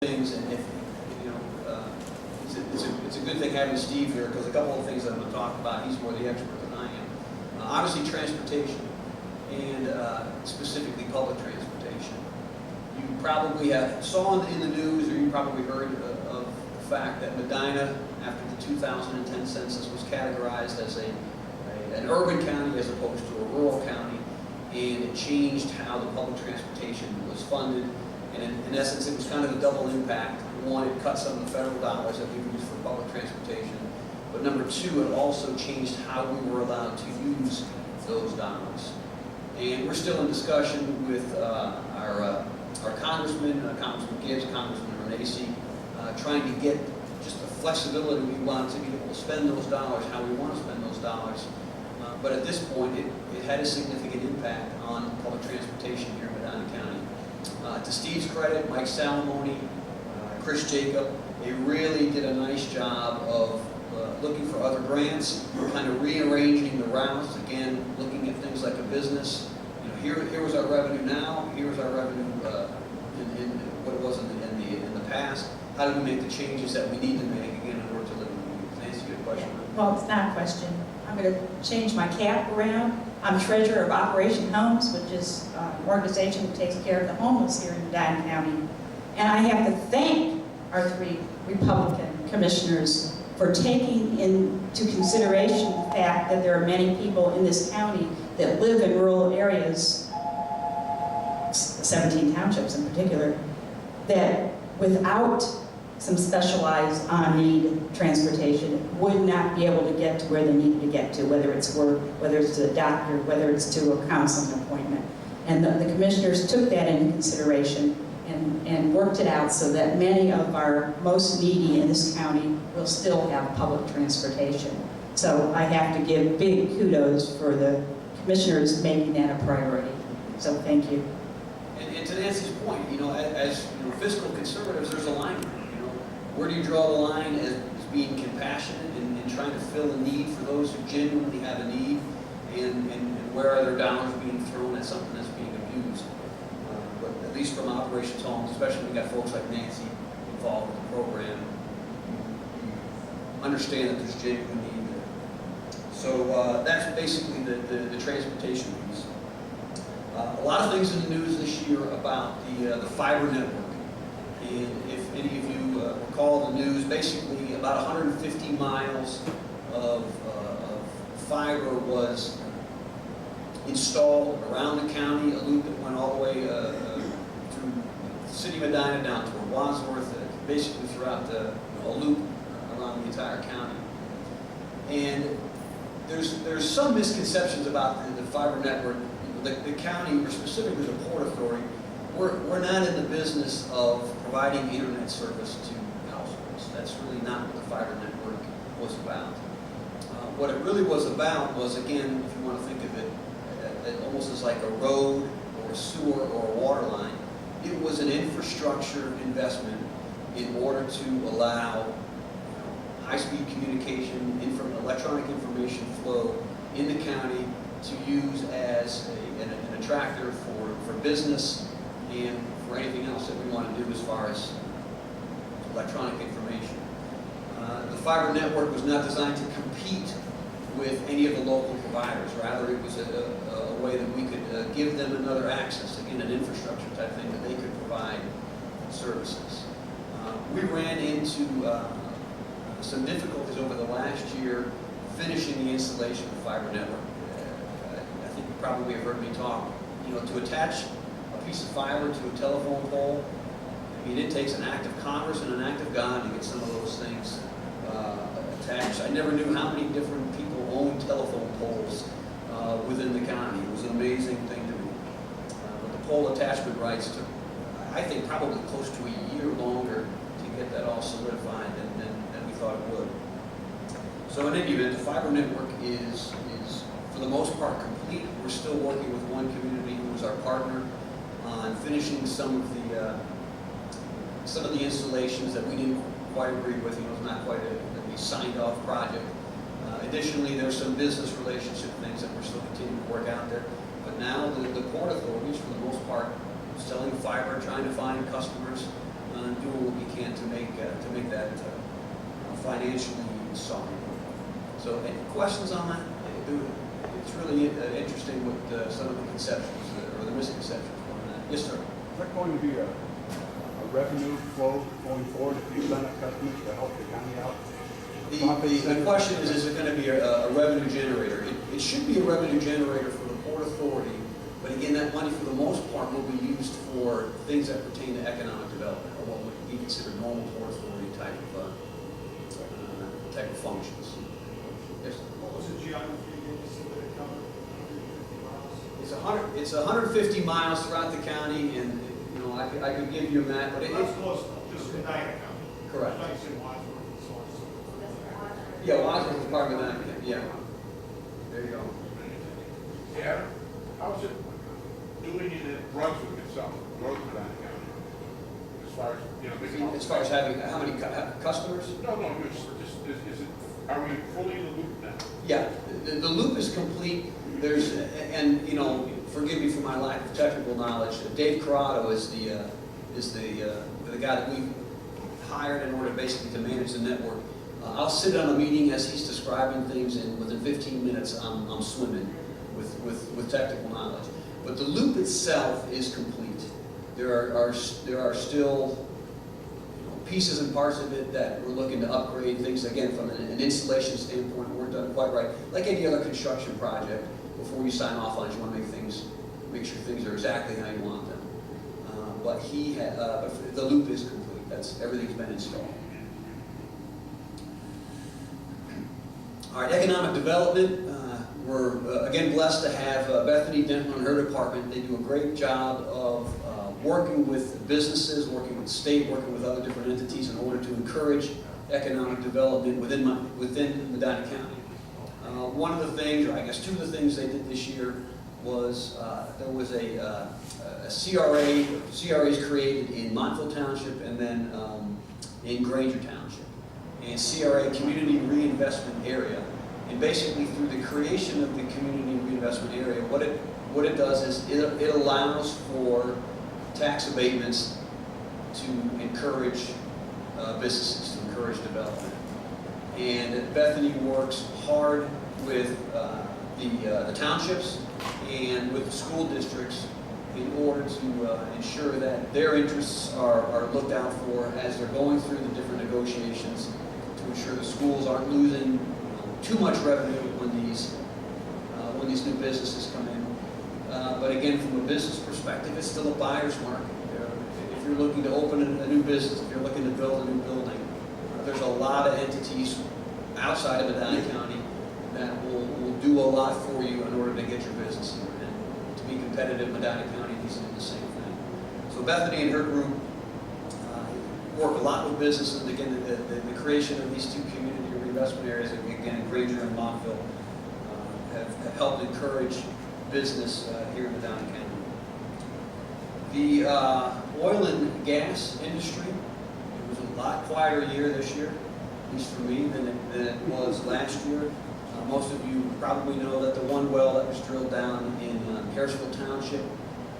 things, and if you know, it's a good thing having Steve here, because a couple of things that I'm going to talk about, he's more the expert than I am. Obviously, transportation, and specifically public transportation. You probably saw in the news, or you probably heard of the fact that Medina, after the 2010 census, was categorized as an urban county as opposed to a rural county, and it changed how the public transportation was funded. And in essence, it was kind of a double impact. One, it cut some of the federal dollars that we use for public transportation, but number two, it also changed how we were allowed to use those dollars. And we're still in discussion with our congressman, Congressman Gibbs, Congressman Renacci, trying to get just the flexibility we want to be able to spend those dollars how we want to spend those dollars. But at this point, it had a significant impact on public transportation here in Medina County. To Steve's credit, Mike Salamone, Chris Jacob, they really did a nice job of looking for other grants, kind of rearranging the routes, again, looking at things like a business. You know, here was our revenue now, here was our revenue in what it was in the past. How do we make the changes that we need to make, again, in order to live in the community? Nancy, you have a question? Well, it's not a question. I'm going to change my cap around. I'm treasurer of Operation Homes, which is an organization that takes care of the homeless here in Medina County. And I have to thank our 3 Republican commissioners for taking into consideration the fact that there are many people in this county that live in rural areas, 17 townships in particular, that without some specialized on-need transportation would not be able to get to where they needed to get to, whether it's work, whether it's to a doctor, whether it's to a counseling appointment. And the commissioners took that into consideration and worked it out so that many of our most needy in this county will still have public transportation. So I have to give big kudos for the commissioners making that a priority. So thank you. And to Nancy's point, you know, as you know, fiscal conservatives, there's a line. You know, where do you draw the line as being compassionate and trying to fill a need for those who genuinely have a need, and where are their dollars being thrown at something that's being abused? But at least from Operations Homes, especially when we got folks like Nancy involved in the program, you understand that there's genuine need there. So that's basically the transportation piece. A lot of things in the news this year about the fiber network. And if any of you recall the news, basically about 150 miles of fiber was installed around the county, a loop that went all the way through the city of Medina down toward Wadsworth, basically throughout a loop around the entire county. And there's some misconceptions about the fiber network. The county, or specifically the Port Authority, we're not in the business of providing internet service to households. That's really not what the fiber network was about. What it really was about was, again, if you want to think of it almost as like a road or a sewer or a water line, it was an infrastructure investment in order to allow high-speed communication, electronic information flow in the county to use as an attractor for business and for anything else that we want to do as far as electronic information. The fiber network was not designed to compete with any of the local providers. Rather, it was a way that we could give them another access, again, an infrastructure type thing that they could provide services. We ran into some difficulties over the last year finishing the installation of the fiber network. I think you probably have heard me talk, you know, to attach a piece of fiber to a telephone pole, I mean, it takes an act of Congress and an act of God to get some of those things attached. I never knew how many different people owned telephone poles within the county. It was an amazing thing to me. But the pole attachment rights took, I think, probably close to a year longer to get that all solidified than we thought it would. So in any event, the fiber network is for the most part complete. We're still working with one community who is our partner on finishing some of the installations that we didn't quite agree with. You know, it's not quite a signed off project. Additionally, there's some business relationship things that we're still continuing to work out there. But now the port authorities, for the most part, selling fiber, trying to find customers, doing what we financially solid. So any questions on that? It's really interesting what some of the conceptions or the misconceptions on that. Yes, sir. Is that going to be a revenue flow going forward if you sign up customers to help the county out? The question is it going to be a revenue generator? It should be a revenue generator for the Port Authority, but again, that money for the most part will be used for things that pertain to economic development, or what would be considered normal Port Authority type of functions. Yes? What was the geography again? You said that it covered 150 miles? It's 150 miles throughout the county, and you know I could give you a map, but That's close, just in Medina County. correct. Like you said, Wadsworth and so on. Yeah, Wadsworth is part of that. Yeah. There you go. Yeah, how's it doing in Brunswick itself, North Medina County? As far as, you know, making. As far as having how many customers? No, just, is it, are we fully in the loop now? Yeah, the loop is complete. There's, and you know, forgive me for my lack of technical knowledge. Dave Corrado is the guy that we hired in order basically to manage the network. I'll sit on a meeting as he's describing things, and within 15 minutes, I'm swimming with technical knowledge. But the loop itself is complete. There are still pieces and parts of it that we're looking to upgrade. Things again from an installation standpoint weren't done quite right. Like any other construction project, before you sign off on it, you want to make sure things are exactly how you want them. But the loop is complete. Everything's been installed. All right, economic development. We're again blessed to have Bethany Denton and her department. They do a great job of working with businesses, working with the state, working with other different entities in order to encourage economic development within Medina County. One of the things, or I guess two of the things they did this year was there was a CRA. CRA is created in Montville Township and then in Granger Township. And CRA, Community Reinvestment Area. And basically through the creation of the Community Reinvestment Area, what it does is it allows for tax abatements to encourage businesses, to encourage development. And Bethany works hard with the townships and with the school districts in order to ensure that their interests are looked out for as they're going through the different negotiations, to ensure the schools aren't losing too much revenue when these new businesses come in. But again, from a business perspective, it's still a buyer's market. If you're looking to open a new business, if you're looking to build a new building, there's a lot of entities outside of Medina County that will do a lot for you in order to get your business here. And to be competitive, Medina County needs to do the same thing. So Bethany and her group work a lot with businesses. And again, the creation of these two community reinvestment areas, again, in Granger and Montville, have helped encourage business here in Medina County. The oil and gas industry, it was a lot quieter year this year, at least for me, than it was last year. Most of you probably know that the one well that was drilled down in Harrisville Township,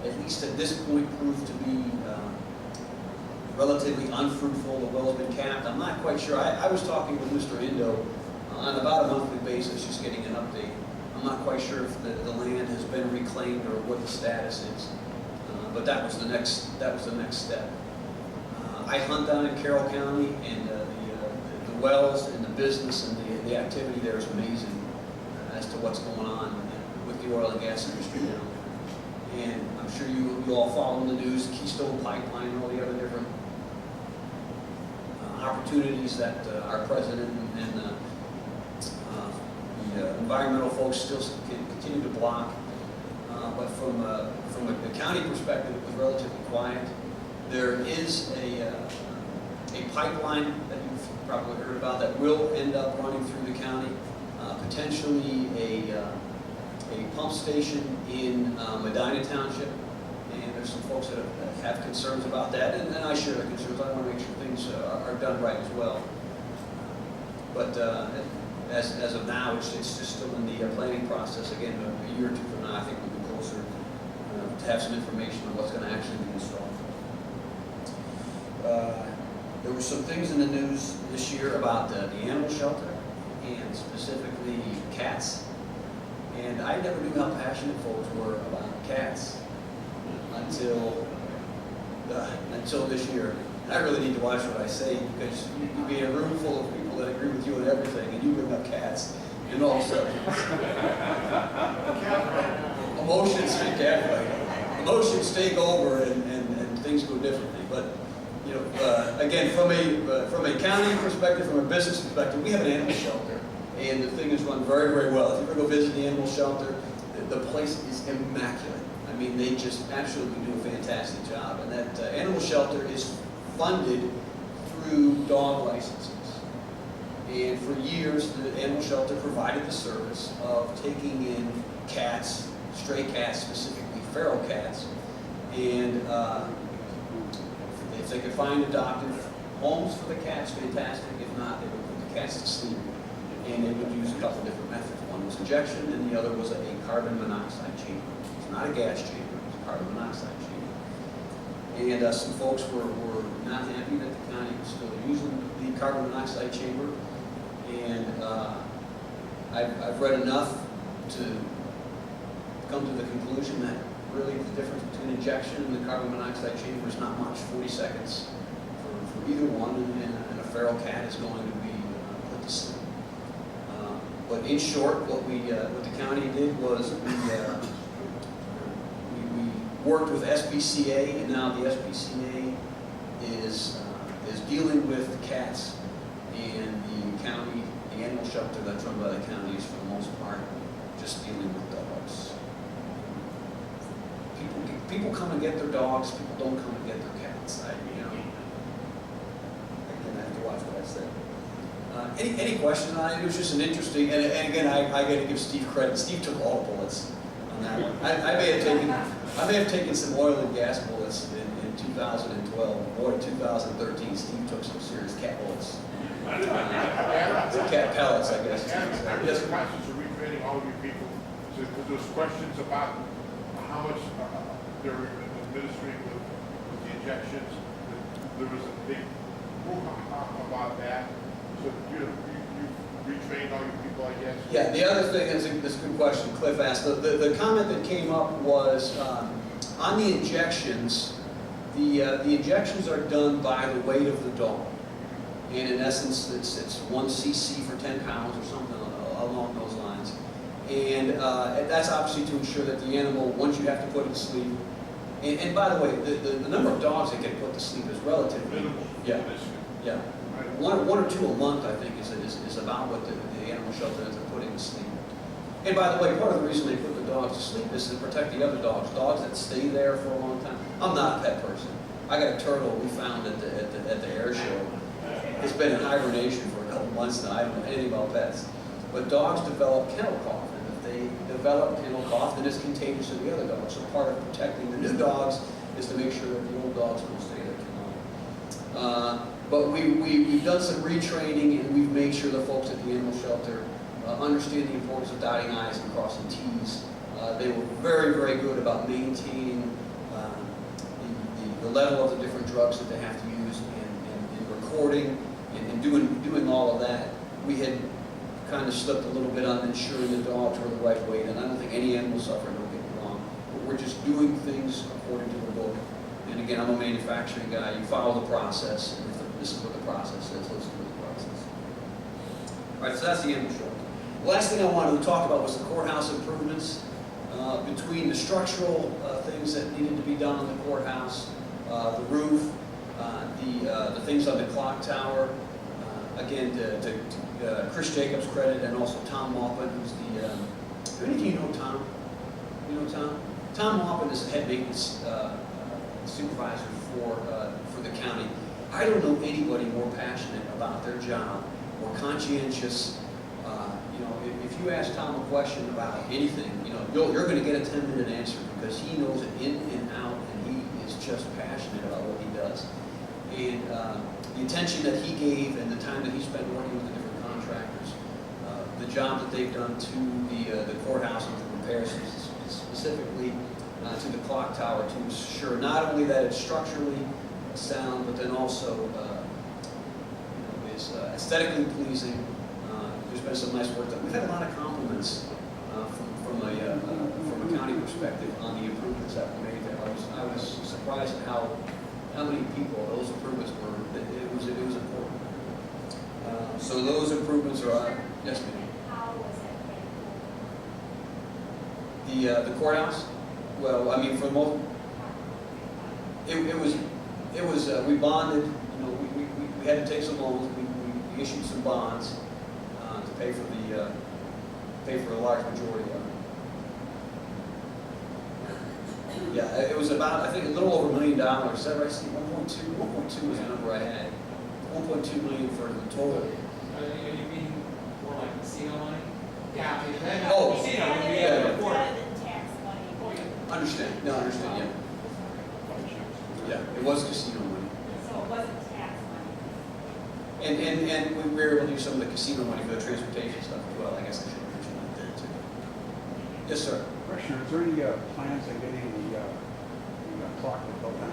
at least at this point, proved to be relatively unfruitful. The well's been capped. I'm not quite sure. I was talking with Mr. Indo on about a monthly basis, just getting an update. I'm not quite sure if the land has been reclaimed or what the status is, but that was the next step. I hunt down in Carroll County, and the wells and the business and the activity there is amazing as to what's going on with the oil and gas industry now. And I'm sure you all follow the news, the Keystone Pipeline, and all the other different opportunities that our president and the environmental folks still continue to block. But from a county perspective, it was relatively quiet. There is a pipeline that you've probably heard about that will end up running through the county, potentially a pump station in Medina Township, and there's some folks that have concerns about that, and I share the concerns. I want to make sure things are done right as well. But as of now, it's just still in the planning process. Again, a year or two from now, I think we'll be closer to have some information on what's going to actually be installed. There were some things in the news this year about the animal shelter, and specifically cats. And I never knew how passionate folks were about cats until this year. And I really need to watch what I say, because you'd be in a room full of people that agree with you on everything, and you bring up cats, and all of a sudden, emotions take over, and things go differently. But you know, again, from a county perspective, from a business perspective, we have an animal shelter, and the thing is run very, very well. If you ever go visit the animal shelter, the place is immaculate. I mean, they just absolutely do a fantastic job. And that animal shelter is funded through dog licenses. And for years, the animal shelter provided the service of taking in cats, stray cats, specifically feral cats, and if they could find adoptive homes for the cats, fantastic. If not, they would put the cats to sleep. And they would use a couple different methods. One was injection, and the other was a carbon monoxide chamber. It's not a gas chamber, it's a carbon monoxide chamber. And some folks were not happy that the county was still using the carbon monoxide chamber. And I've read enough to come to the conclusion that really the difference between injection and the carbon monoxide chamber is not much, 40 seconds for either one, and a feral cat is going to be put to sleep. But in short, what the county did was we worked with SPCA, and now the SPCA is dealing with cats, and the county, the animal shelter that's run by the county is for the most part just dealing with dogs. People come and get their dogs, people don't come and get their cats. Again, I have to watch what I say. Any questions on it? It was just an interesting, and again, I got to give Steve credit. Steve took all the bullets on that one. I may have taken some oil and gas bullets in 2012. Boy, in 2013, Steve took some serious cat bullets. Cat pellets, I guess. Yes, the process of retraining all of you people, because there's questions about how much they're administering with the injections. There was a big hoo-ha about that. So you retrained all your people, I guess? Yeah, the other thing is a good question Cliff asked. The comment that came up was on the injections, the injections are done by the weight of the dog. And in essence, it's 1 cc for 10 pounds or something along those lines. And that's obviously to ensure that the animal, once you have to put it to sleep, and by the way, the number of dogs that get put to sleep is relatively Minimal. Yeah, yeah. One or two a month, I think, is about what the animal shelter ends up putting to sleep. And by the way, part of the reason they put the dogs to sleep is to protect the other dogs. Dogs that stay there for a long time. I'm not a pet person. I got a turtle we found at the air show. It's been in hibernation for a couple months now. I don't know anything about pets. But dogs develop kennel cough, and if they develop kennel cough, then it's contagious to the other dogs. So part of protecting the new dogs is to make sure that the old dogs don't stay there too long. But we've done some retraining, and we've made sure the folks at the animal shelter understand the importance of dotting I's and crossing T's. They were very, very good about maintaining the level of the different drugs that they have to use, and recording and doing all of that. We had kind of slipped a little bit on ensuring the dogs were the right weight, and I don't think any animal suffered, don't get me wrong. But we're just doing things according to the book. And again, I'm a manufacturing guy. You follow the process, and if this is what the process says, let's do the process. All right, so that's the animal shelter. The last thing I wanted to talk about was the courthouse improvements. Between the structural things that needed to be done on the courthouse, the roof, the things on the clock tower, again, to Chris Jacobs' credit, and also Tom Maupin, who's the, do any of you know Tom? You know Tom? Tom Maupin is the head maintenance supervisor for the county. I don't know anybody more passionate about their job, more conscientious. If you ask Tom a question about anything, you're going to get a 10-minute answer, because he knows it in and out, and he is just passionate about what he does. And the attention that he gave and the time that he spent working with the different contractors, the job that they've done to the courthouse and the repairs, specifically to the clock tower, to ensure not only that it's structurally sound, but then also aesthetically pleasing. There's been some nice work done. We've had a lot of compliments from a county perspective on the improvements that were made there. I was surprised at how many people those improvements were. It was important. So those improvements are yes, ma'am. How was it paid for? The courthouse. Well, I mean, for the most, it was we bonded. You know, we had to take some loans. We issued some bonds to pay for a large majority of it. Yeah, it was about, I think, a little over $1 million. Is that right, Steve? 1.2 was the number I had. 1.2 million for the total. You mean more like casino money? Yeah. Oh, Casino, when we yeah, have yeah. before. Rather than tax money. Understand? No, understand. Yeah, yeah. It was casino money, So it wasn't tax money. and we were able to use some of the casino money for the transportation stuff as well. I guess I should have mentioned that there too. Yes, sir. Commissioner, is there any plans on getting the clock built on?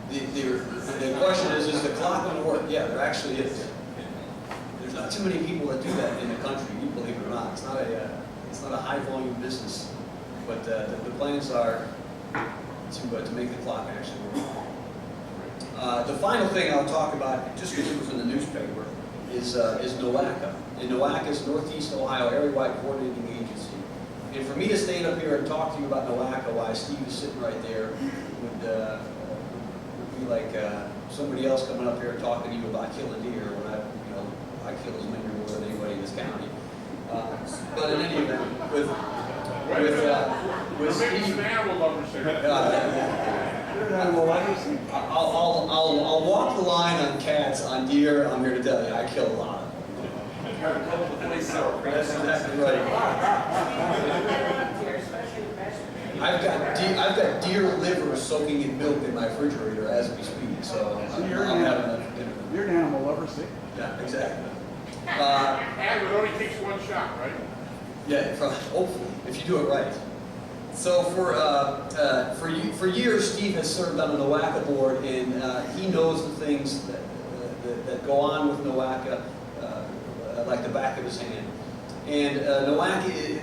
The question is the clock going to work? Yeah, there actually is. There's not too many people that do that in the country, you believe it or not. It's not a high volume business, but the plans are to make the clock actually work. The final thing I'll talk about, just because it was in the newspaper, is NOACA. And NOACA is Northeast Ohio Area-Wide Coordinating Agency. And for me to stand up here and talk to you about NOACA while Steve is sitting right there would be like somebody else coming up here and talking to you about killing deer when I kill as many more than anybody in this county. But in any event, with Maybe Steve, some animal lovers here. I'll walk the line on cats, on deer. I'm here to tell you, I kill a lot of them. That's exactly right. I've got deer liver soaking in milk in my refrigerator as we speak, so I'm having that for dinner. You're an animal lover, see? Yeah, exactly. And it only takes one shot, right? Yeah, hopefully, if you do it right. So for years, Steve has served on the NOACA board, and he knows the things that go on with NOACA like the back of his hand. And NOACA,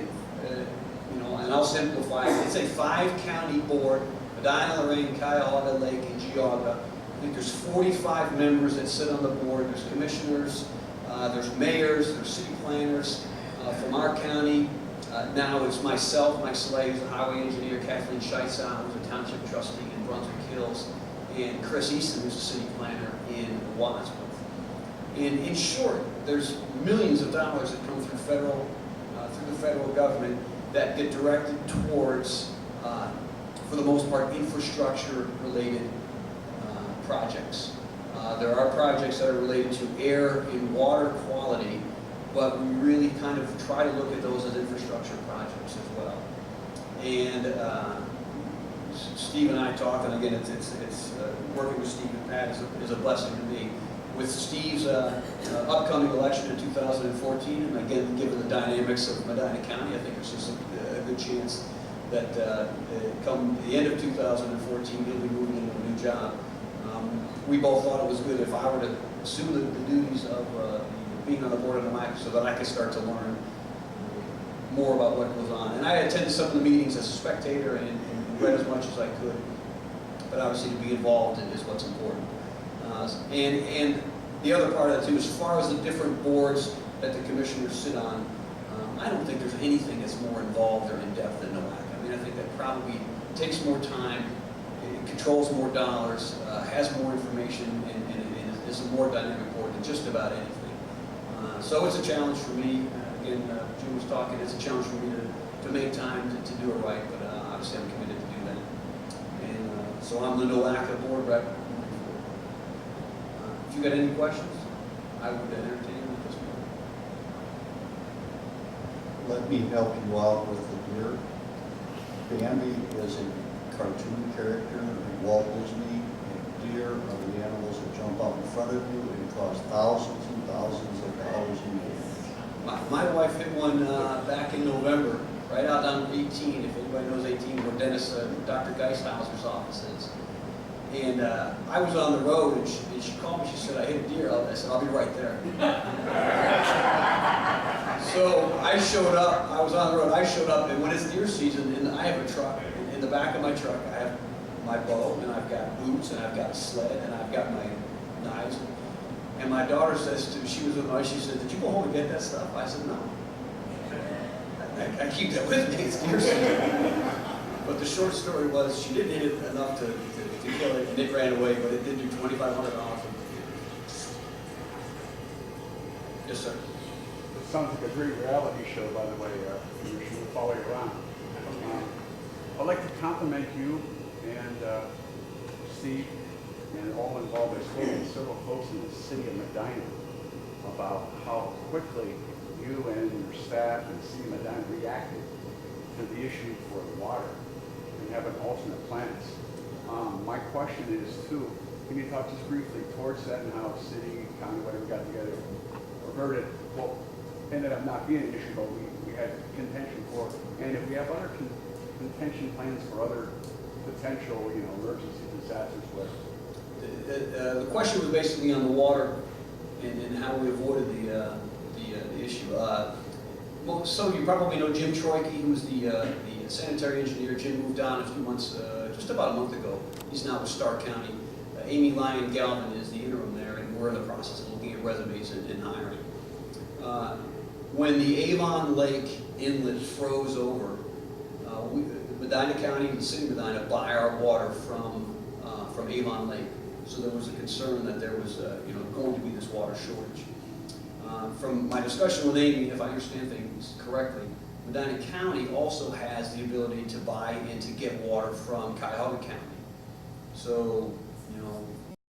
and I'll simplify it. It's a 5-county board: Medina, Lorraine, Cuyahoga, Lake, and Geauga. I think there's 45 members that sit on the board. There's commissioners, there's mayors, there's city planners from our county. Now it's myself, Mike Slay, who's a highway engineer, Kathleen Scheitzow, who's a township trustee in Brunswick Hills, and Chris Easton, who's a city planner in Wadsworth. And in short, there's millions of dollars that come through the federal government that get directed towards, for the most part, infrastructure-related projects. There are projects that are related to air and water quality, but we really kind of try to look at those as infrastructure projects as well. And Steve and I talk, and again, it's working with Steve and Pat is a blessing to me. With Steve's upcoming election in 2014, and again, given the dynamics of Medina County, I think there's just a good chance that come the end of 2014, he'll be moving into a new job. We both thought it was good if I were to assume the duties of being on the board of the MIC so that I could start to learn more about what goes on. And I attended some of the meetings as a spectator and read as much as I could, but obviously to be involved is what's important. And the other part of that too, as far as the different boards that the commissioners sit on, I don't think there's anything that's more involved or in-depth than NOACA. I mean, I think that probably takes more time, it controls more dollars, has more information, and is a more dynamic board than just about anything. So it's a challenge for me. Again, Jim was talking, it's a challenge for me to make time to do it right, but obviously I'm committed to do that. And so I'm the NOACA board rep. If you got any questions, I would entertain them at this point. Let me help you out with the deer. Bambi is a cartoon character in Walt Disney, and deer are the animals that jump out in front of you and cause thousands and thousands of dollars in damage. My wife hit one back in November, right out on 18, if anybody knows 18, where Dr. Geisthauser's office is. And I was on the road, and she called me, she said, I hit a deer. I said, I'll be right there. So I showed up, I was on the road, I showed up, and when it's deer season, and I have a truck, in the back of my truck, I have my bow, and I've got boots, and I've got a sled, and I've got my knives. And my daughter says to, she was with me, she said, did you go home and get that stuff? I said, no. I keep that with me, it's deer season. But the short story was, she didn't hit it enough to kill it, and it ran away, but it did do $2,500. Yes, sir. It sounds like a great reality show, by the way, Commissioner, we'll follow you around. I'd like to compliment you and Steve and all involved. I've spoken to several folks in the city of Medina about how quickly you and your staff and the city of Medina reacted to the issue for the water and having alternate plans. My question is too, can you talk just briefly towards that and how city, county, whatever got together, averted, well, ended up not being an issue, but we had contention for, and if we have other contention plans for other potential, emergency disasters, where The question was basically on the water and how we avoided the issue. Well, so you probably know Jim Troike, who was the sanitary engineer. Jim moved on a few months, just about a month ago. He's now with Stark County. Amy Lyon Galvin is the interim there, and we're in the process of looking at resumes and hiring. When the Avon Lake inlet froze over, Medina County and the city of Medina buy our water from Avon Lake. So there was a concern that there was going to be this water shortage. From my discussion with Amy, if I understand things correctly, Medina County also has the ability to buy and to get water from Cuyahoga County. So,